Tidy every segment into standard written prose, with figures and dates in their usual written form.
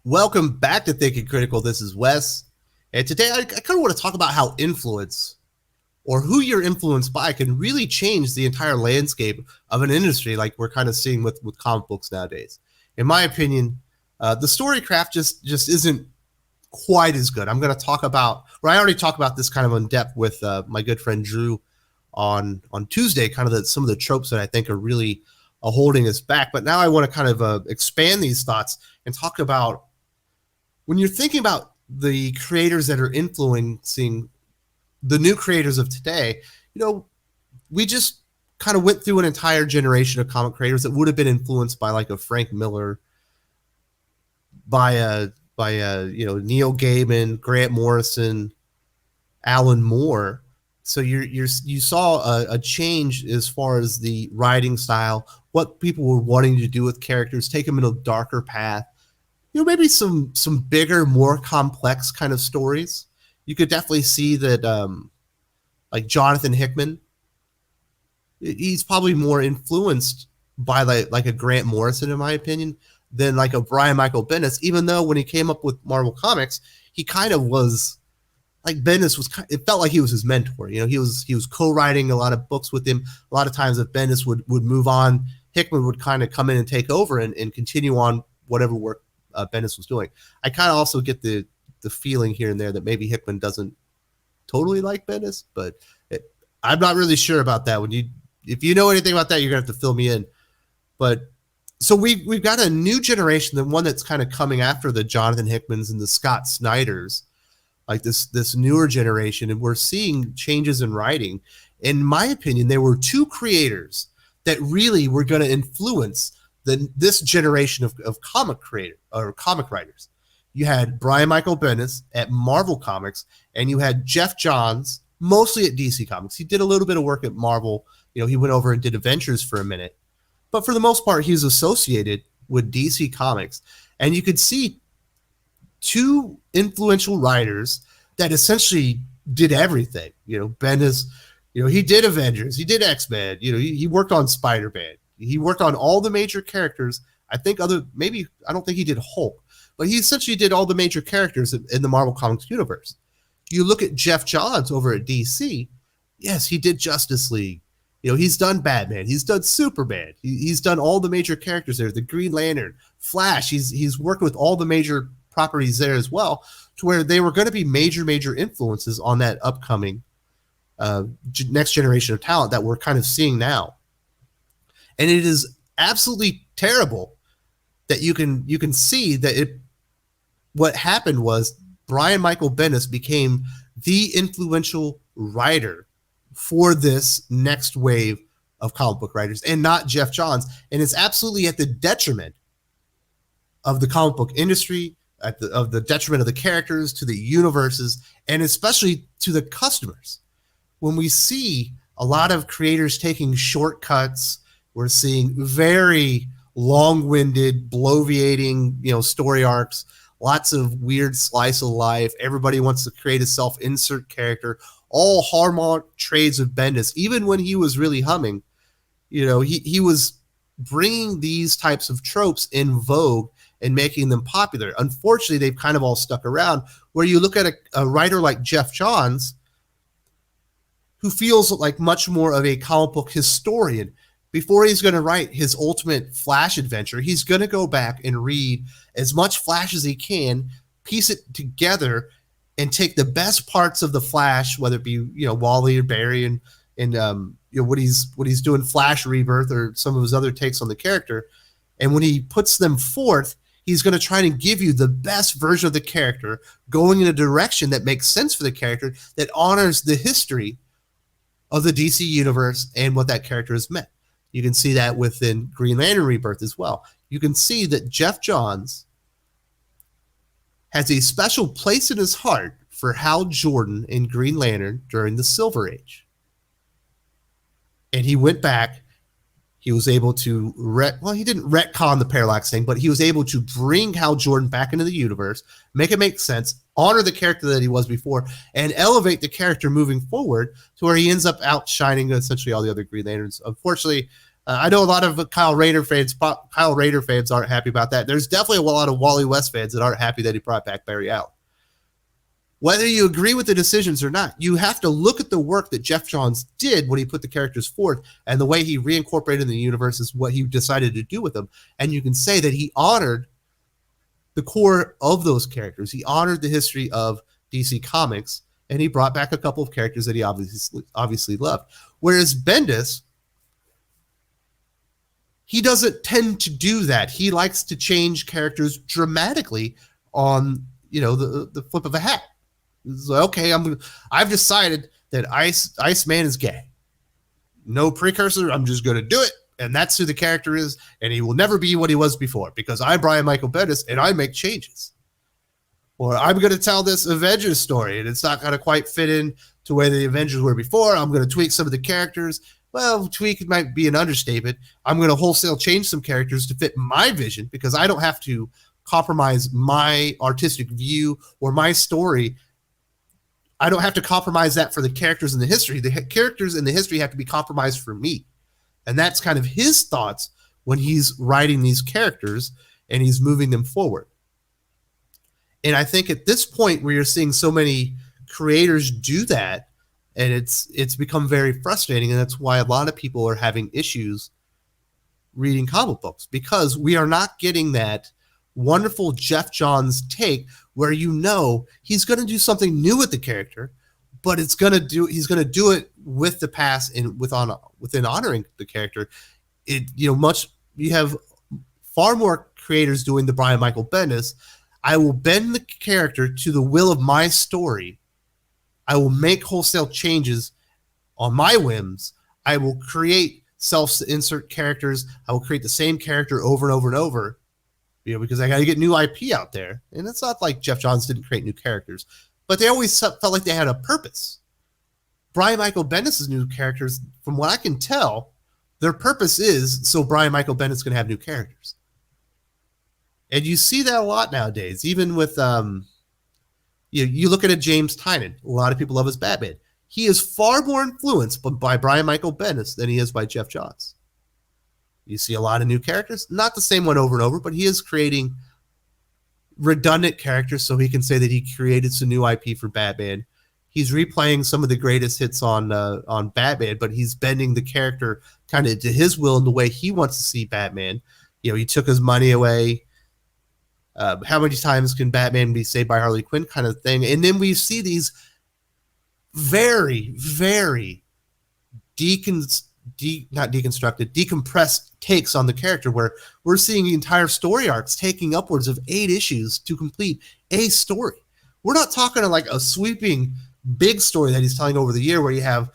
Welcome back to Thinking Critical. This is Wes. And today I kind of want to talk about how influence or who you're influenced by can really change the entire landscape of an industry like we're kind of seeing with comic books nowadays. In my opinion, the storycraft just isn't quite as good. I'm going to talk about, or I already talked about this kind of in depth with my good friend Drew on Tuesday, kind of some of the tropes that I think are really holding us back. But now I want to kind of expand these thoughts and talk about when you're thinking about the creators that are influencing the new creators of today. We just kind of went through an entire generation of comic creators that would have been influenced by like a Frank Miller, by Neil Gaiman, Grant Morrison, Alan Moore. So you saw a change as far as the writing style, what people were wanting to do with characters, take them in a darker path. Maybe some bigger, more complex kind of stories. You could definitely see that, like Jonathan Hickman, he's probably more influenced by like a Grant Morrison, in my opinion, than like a Brian Michael Bendis. Even though when he came up with Marvel Comics, he kind of was like Bendis was. It felt like he was his mentor. He was co-writing a lot of books with him. A lot of times, if Bendis would move on, Hickman would kind of come in and take over and continue on whatever work Bendis was doing. I kind of also get the feeling here and there that maybe Hickman doesn't totally like Bendis, but I'm not really sure about that. If you know anything about that, you're gonna have to fill me in. But so we've got a new generation, the one that's kind of coming after the Jonathan Hickmans and the Scott Snyders, like this newer generation, and we're seeing changes in writing. In my opinion, there were two creators that really were going to influence this generation of comic creator or comic writers. You had Brian Michael Bendis at Marvel Comics, and you had Jeff Johns, mostly at DC Comics. He did a little bit of work at Marvel. He went over and did Adventures for a minute, but for the most part, he was associated with DC Comics. And you could see two influential writers that essentially did everything. Bendis, he did Avengers, he did X-Men, he worked on Spider-Man. He worked on all the major characters. I don't think he did Hulk, but he essentially did all the major characters in the Marvel Comics universe. You look at Jeff Johns over at DC. Yes, he did Justice League. He's done Batman. He's done Superman. He's done all the major characters there. The Green Lantern, Flash. He's worked with all the major properties there as well, to where they were going to be major influences on that upcoming next generation of talent that we're kind of seeing now. And it is absolutely terrible that you can see that what happened was Brian Michael Bendis became the influential writer for this next wave of comic book writers, and not Jeff Johns. And it's absolutely at the detriment of the comic book industry, of the detriment of the characters, to the universes, and especially to the customers. When we see a lot of creators taking shortcuts, we're seeing very long-winded, bloviating, story arcs, lots of weird slice of life. Everybody wants to create a self-insert character, all hallmark traits of Bendis. Even when he was really humming, he was bringing these types of tropes in vogue and making them popular. Unfortunately, they've kind of all stuck around, where you look at a writer like Jeff Johns, who feels like much more of a comic book historian. Before he's going to write his ultimate Flash adventure, he's going to go back and read as much Flash as he can, piece it together, and take the best parts of the Flash, whether it be Wally or Barry and what he's doing, Flash Rebirth, or some of his other takes on the character, and when he puts them forth, he's going to try to give you the best version of the character, going in a direction that makes sense for the character, that honors the history of the DC universe and what that character has meant. You can see that within Green Lantern Rebirth as well. You can see that Jeff Johns has a special place in his heart for Hal Jordan in Green Lantern during the Silver Age. And he went back, He was able to he didn't retcon the parallax thing, but he was able to bring Hal Jordan back into the universe, make it make sense, honor the character that he was before, and elevate the character moving forward to where he ends up outshining essentially all the other Green Lanterns. Unfortunately, I know a lot of Kyle Rayner fans aren't happy about that. There's definitely a lot of Wally West fans that aren't happy that he brought back Barry Allen. Whether you agree with the decisions or not, you have to look at the work that Geoff Johns did when he put the characters forth, and the way he reincorporated in the universe is what he decided to do with them. And you can say that he honored the core of those characters. He honored the history of DC Comics, and he brought back a couple of characters that he obviously loved. Whereas Bendis, he doesn't tend to do that. He likes to change characters dramatically on, the flip of a hat. It's like, okay, I've decided that Iceman is gay. No precursor. I'm just going to do it. And that's who the character is. And he will never be what he was before because I'm Brian Michael Bendis and I make changes. Or I'm going to tell this Avengers story and it's not going to quite fit in to where the Avengers were before. I'm going to tweak some of the characters. Well, tweak might be an understatement. I'm going to wholesale change some characters to fit my vision because I don't have to compromise my artistic view or my story. I don't have to compromise that for the characters in the history. The characters in the history have to be compromised for me. And that's kind of his thoughts when he's writing these characters and he's moving them forward. And I think at this point where you're seeing so many creators do that, and it's become very frustrating, and that's why a lot of people are having issues reading comic books, because we are not getting that wonderful Geoff Johns take where he's going to do something new with the character, but he's going to do it with the past and within honoring the character. You have far more creators doing the Brian Michael Bendis. I will bend the character to the will of my story. I will make wholesale changes on my whims. I will create self-insert characters. I will create the same character over and over and over. Because I got to get new IP out there. And it's not like Geoff Johns didn't create new characters, but they always felt like they had a purpose. Brian Michael Bendis' new characters, from what I can tell, their purpose is so Brian Michael Bendis can have new characters. And you see that a lot nowadays, even with, you look at a James Tynion. A lot of people love his Batman. He is far more influenced by Brian Michael Bendis than he is by Geoff Johns. You see a lot of new characters, not the same one over and over, but he is creating redundant characters so he can say that he created some new IP for Batman. He's replaying some of the greatest hits on Batman, but he's bending the character kind of to his will and the way he wants to see Batman. He took his money away. How many times can Batman be saved by Harley Quinn kind of thing? And then we see these very, very decompressed takes on the character where we're seeing entire story arcs taking upwards of 8 issues to complete a story. We're not talking like a sweeping big story that he's telling over the year where you have,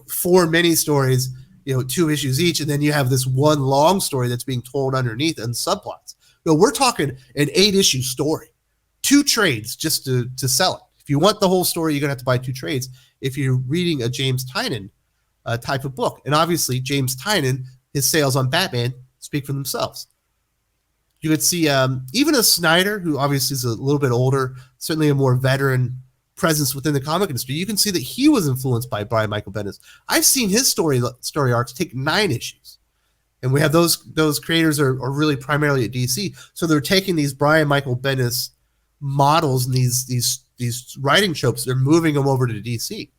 4 mini stories, 2 issues each, and then you have this one long story that's being told underneath and subplots. No, we're talking an 8-issue story, 2 trades just to sell it. If you want the whole story, you're going to have to buy 2 trades if you're reading a James Tynion type of book. And obviously, James Tynion, his sales on Batman speak for themselves. You could see even a Snyder, who obviously is a little bit older, certainly a more veteran presence within the comic industry. You can see that he was influenced by Brian Michael Bendis. I've seen his story arcs take 9 issues. And we have those creators are really primarily at DC. So they're taking these Brian Michael Bendis models and these writing tropes, they're moving them over to DC.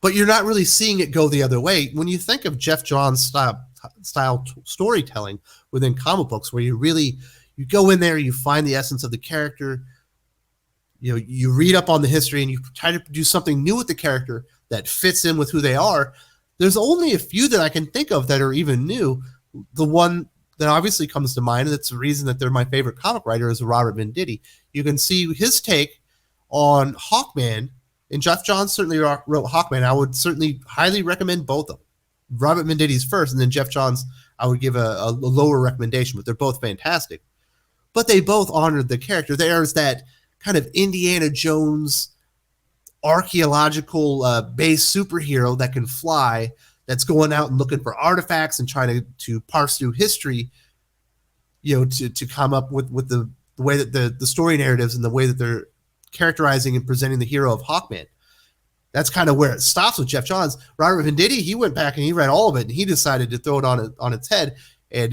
But you're not really seeing it go the other way. When you think of Geoff Johns' style storytelling within comic books, where you go in there, you find the essence of the character, you read up on the history, and you try to do something new with the character that fits in with who they are. There's only a few that I can think of that are even new. The one that obviously comes to mind, and that's the reason that they're my favorite comic writer, is Robert Venditti. You can see his take on Hawkman. And Geoff Johns certainly wrote Hawkman. I would certainly highly recommend both of them. Robert Venditti's first, and then Geoff Johns, I would give a lower recommendation, but they're both fantastic. But they both honored the character. There's that kind of Indiana Jones archaeological base superhero that can fly, that's going out and looking for artifacts and trying to parse through history, to come up with the way that the story narratives and the way that they're characterizing and presenting the hero of Hawkman. That's kind of where it stops with Geoff Johns. Robert Venditti, he went back and he read all of it, and he decided to throw it on its head and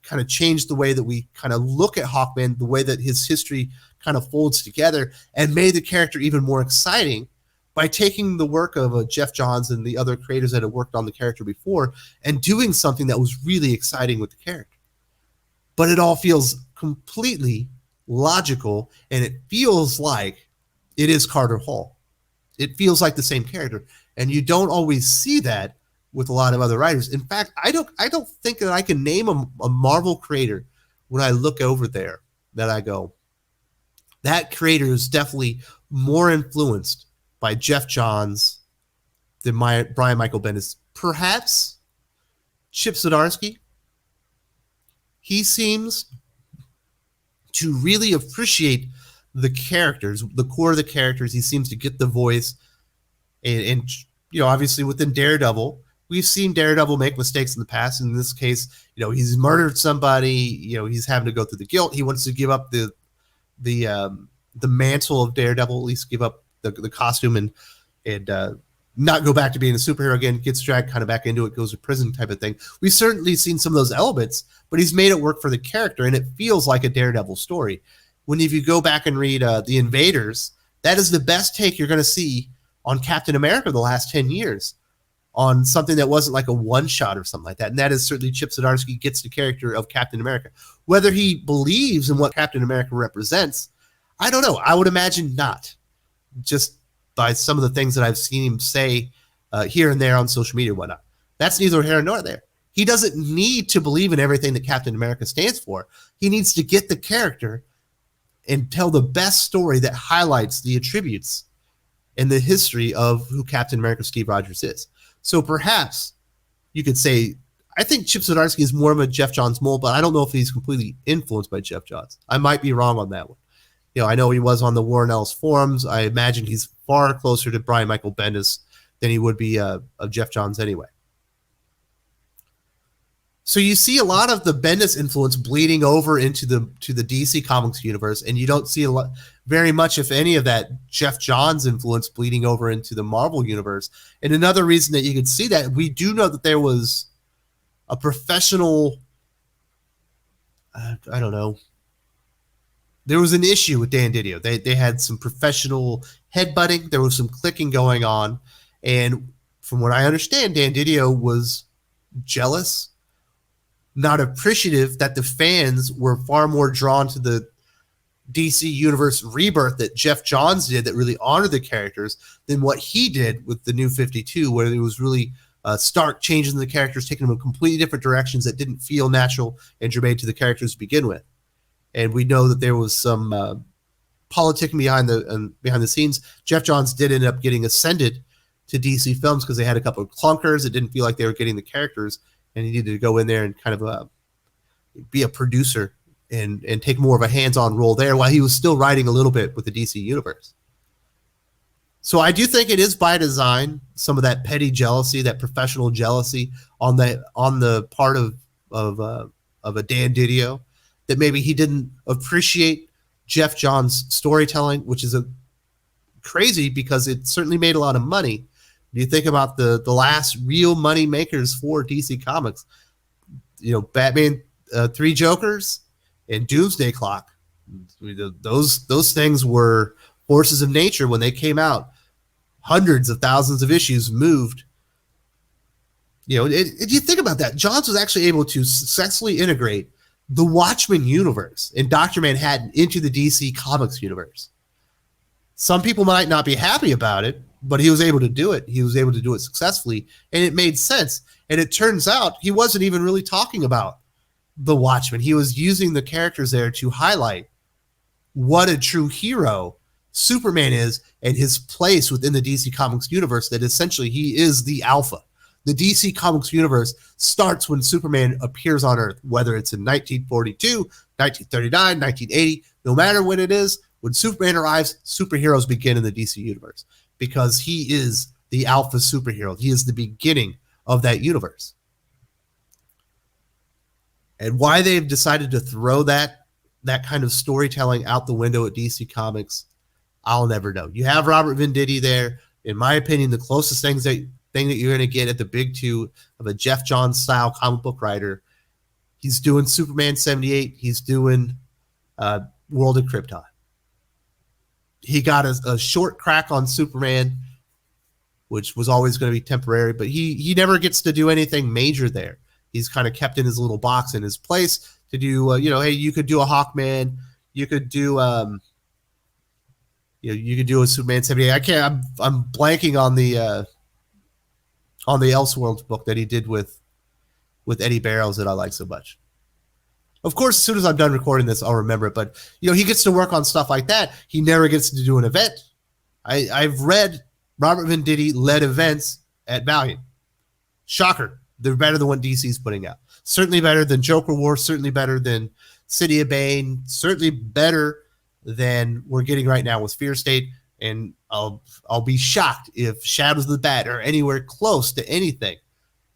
kind of change the way that we kind of look at Hawkman, the way that his history kind of folds together, and made the character even more exciting by taking the work of Geoff Johns and the other creators that had worked on the character before and doing something that was really exciting with the character. But it all feels completely logical, and it feels like it is Carter Hall. It feels like the same character, and you don't always see that with a lot of other writers. In fact, I don't think that I can name a Marvel creator when I look over there that I go, that creator is definitely more influenced by Geoff Johns than Brian Michael Bendis. Perhaps Chip Zdarsky. He seems to really appreciate the characters, the core of the characters. He seems to get the voice. And obviously within Daredevil, we've seen Daredevil make mistakes in the past. In this case, he's murdered somebody. He's having to go through the guilt. He wants to give up the mantle of Daredevil, at least give up the costume and not go back to being a superhero again, gets dragged kind of back into it, goes to prison type of thing. We've certainly seen some of those elements, but he's made it work for the character, and it feels like a Daredevil story. If you go back and read The Invaders, that is the best take you're going to see on Captain America the last 10 years, on something that wasn't like a one-shot or something like that. And that is certainly Chip Zdarsky gets the character of Captain America. Whether he believes in what Captain America represents, I don't know. I would imagine not, just by some of the things that I've seen him say here and there on social media and whatnot. That's neither here nor there. He doesn't need to believe in everything that Captain America stands for. He needs to get the character and tell the best story that highlights the attributes and the history of who Captain America Steve Rogers is. So perhaps you could say, I think Chip Zdarsky is more of a Geoff Johns mold, but I don't know if he's completely influenced by Geoff Johns. I might be wrong on that one. I know he was on the Warren Ellis forums. I imagine he's far closer to Brian Michael Bendis than he would be of Geoff Johns anyway. So you see a lot of the Bendis influence bleeding over into the DC Comics universe, and you don't see very much, if any, of that Geoff Johns influence bleeding over into the Marvel universe. And another reason that you could see that, we do know that there was a professional, I don't know, there was an issue with Dan Didio. They had some professional headbutting. There was some clicking going on. And from what I understand, Dan Didio was jealous, not appreciative that the fans were far more drawn to the DC Universe rebirth that Geoff Johns did, that really honored the characters, than what he did with the New 52, where it was really stark changes in the characters, taking them in completely different directions that didn't feel natural and germane to the characters to begin with. And we know that there was some politicking behind the scenes. Geoff Johns did end up getting ascended to DC Films because they had a couple of clunkers. It didn't feel like they were getting the characters, and he needed to go in there and kind of be a producer and take more of a hands-on role there while he was still writing a little bit with the DC Universe. So I do think it is by design, some of that petty jealousy, that professional jealousy on the part of a Dan Didio, that maybe he didn't appreciate Geoff Johns' storytelling, which is crazy because it certainly made a lot of money. You think about the last real money makers for DC Comics, Batman, Three Jokers, and Doomsday Clock. Those things were forces of nature when they came out. Hundreds of thousands of issues moved. If you think about that, Johns was actually able to successfully integrate the Watchmen universe and Dr. Manhattan into the DC Comics universe. Some people might not be happy about it, but he was able to do it. He was able to do it successfully, and it made sense. And it turns out he wasn't even really talking about the Watchmen. He was using the characters there to highlight what a true hero Superman is and his place within the DC Comics universe, that essentially he is the alpha. The DC Comics universe starts when Superman appears on Earth, whether it's in 1942, 1939, 1980, no matter when it is. When Superman arrives, superheroes begin in the DC universe because he is the alpha superhero. He is the beginning of that universe. And why they've decided to throw that kind of storytelling out the window at DC Comics, I'll never know. You have Robert Venditti there. In my opinion, the closest thing that you're going to get at the big two of a Jeff Johns style comic book writer. He's doing Superman 78. He's doing World of Krypton. He got a short crack on Superman, which was always going to be temporary, but he never gets to do anything major there. He's kind of kept in his little box in his place to do, hey, you could do a Hawkman, you could do, you could do a Superman 78. I'm blanking on the Elseworlds book that he did with Eddie Barrows that I like so much. Of course, as soon as I'm done recording this, I'll remember it. But he gets to work on stuff like that. He never gets to do an event. I've read Robert Venditti led events at Valiant. Shocker. They're better than what DC's putting out. Certainly better than Joker War. Certainly better than City of Bane. Certainly better than we're getting right now with Fear State. And I'll be shocked if Shadows of the Bat are anywhere close to anything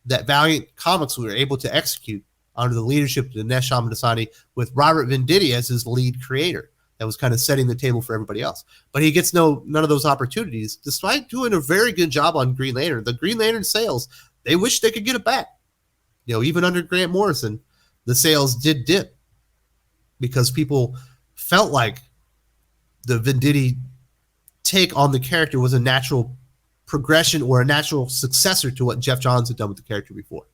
that Valiant Comics were able to execute under the leadership of Dinesh Amadasani with Robert Venditti as his lead creator. That was kind of setting the table for everybody else. But he gets none of those opportunities, despite doing a very good job on Green Lantern. The Green Lantern sales, they wish they could get it back. Even under Grant Morrison, the sales did dip because people felt like the Venditti take on the character was a natural progression or a natural successor to what Jeff Johns had done with the character before.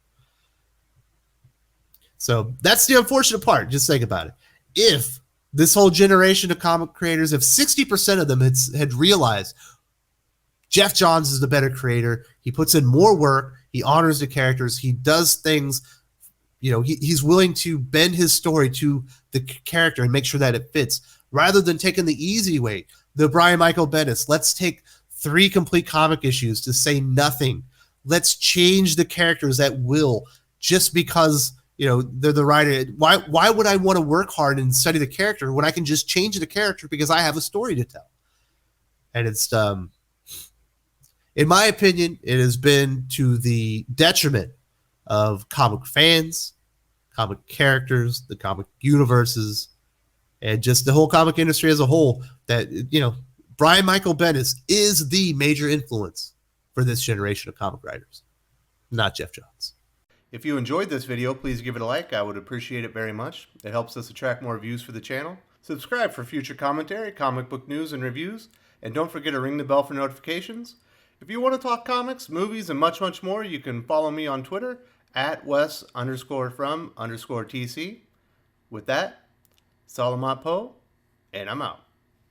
So that's the unfortunate part. Just think about it. If this whole generation of comic creators, if 60% of them had realized Jeff Johns is the better creator, he puts in more work, he honors the characters, he does things, he's willing to bend his story to the character and make sure that it fits, rather than taking the easy way, the Brian Michael Bendis, let's take 3 complete comic issues to say nothing. Let's change the characters at will just because they're the writer. Why would I want to work hard and study the character when I can just change the character because I have a story to tell? And it's in my opinion, it has been to the detriment of comic fans, comic characters, the comic universes, and just the whole comic industry as a whole. That Brian Michael Bendis is the major influence for this generation of comic writers, not Jeff Johns. If you enjoyed this video, please give it a like. I would appreciate it very much. It helps us attract more views for the channel. Subscribe for future commentary, comic book news, and reviews. And don't forget to ring the bell for notifications. If you want to talk comics, movies, and much, much more, you can follow me on Twitter at Wes_from_TC. With that, Salamat Po, and I'm out.